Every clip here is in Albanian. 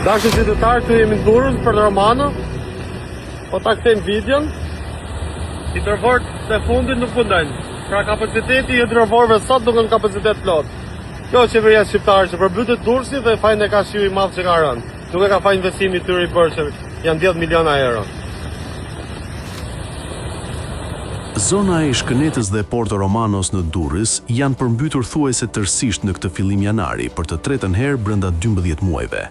Dashur qytetarë, këtu jemi në Durrës për Romano. Po ta kthejmë videon. Hidrovorët të fundit nuk mundojnë. Pra kapaciteti i hidrovorëve sot nuk në kapacitet plot. Kjo është qeveria shqiptare që përmbytet Durrësi dhe fajin e ka shiu i madh që ka rënë. Nuk e ka fajin investimi i tyre i bërë që janë 10 miliona euro. Zona e Shkënetës dhe Porto Romanos në Durrës janë përmbytur thuajse tërësisht në këtë fillim janari për të tretën herë brenda 12 muajve.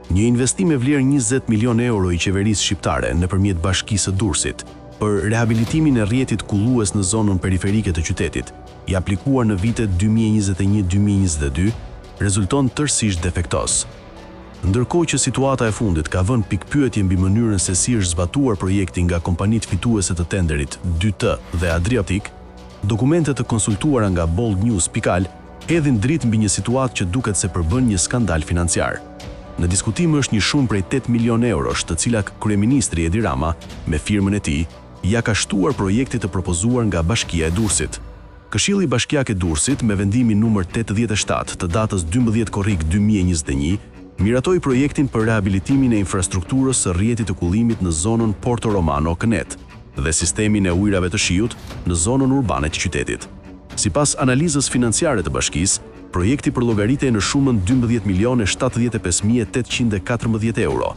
Një investim me vlerë 20 milion euro i qeverisë shqiptare nëpërmjet Bashkisë së Durrësit për rehabilitimin e rrjetit kullues në zonën periferike të qytetit, i aplikuar në vitet 2021-2022, rezulton tërësisht defektos. Ndërkohë që situata e fundit ka vënë pikpyetje mbi mënyrën se si është zbatuar projekti nga kompanitë fituese të tenderit 2T dhe Adriatic, dokumentet të konsultuara nga boldnews.al hedhin dritë mbi një situatë që duket se përbën një skandal financiar. Në diskutim është një shumë prej 8 milion eurosh, të cilat kryeministri Edi Rama, me firmën e tij, ja ka shtuar projektit të propozuar nga Bashkia e Durrësit. Këshilli Bashkiak e Durrësit, me vendimin numër 87 të datës 12 korrik 2021, miratoi projektin për rehabilitimin e infrastrukturës së rrjetit të kullimit në zonën Porto Romano-Kënet dhe sistemin e ujrave të shiut në zonën urbane të qytetit. Sipas analizës financiare të bashkisë, projekti përllogaritet në shumën 12.075.814 euro.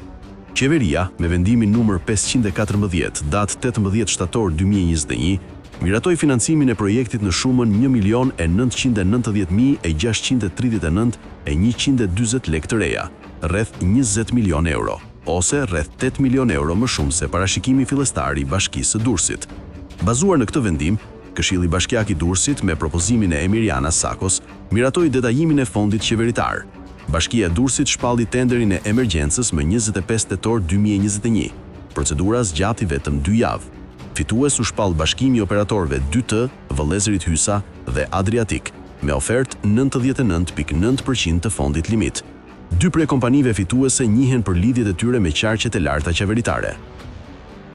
Qeveria, me vendimin numër 514, datë 18 shtator 2021, miratoi financimin e projektit në shumën 1.990.639.140 lekë të reja, rreth 20 milion euro, ose rreth 8 milion euro më shumë se parashikimi fillestar i Bashkisë së Durrësit. Bazuar në këtë vendim, Këshilli Bashkiak i Durrësit, me propozimin e Emiriana Sakos, miratoi detajimin e fondit qeveritar. Bashkia e Durrësit shpalli tenderin e emergjencës më 25 tetor 2021. Procedura zgjati vetëm 2 javë. Fitues u shpall bashkimi i operatorëve 2T, Vëllezërit Hysa dhe Adriatic, me ofertë 99.9% të fondit limit. Dy prej kompanive fituese njihen për lidhjet e tyre me qarqet e larta qeveritare.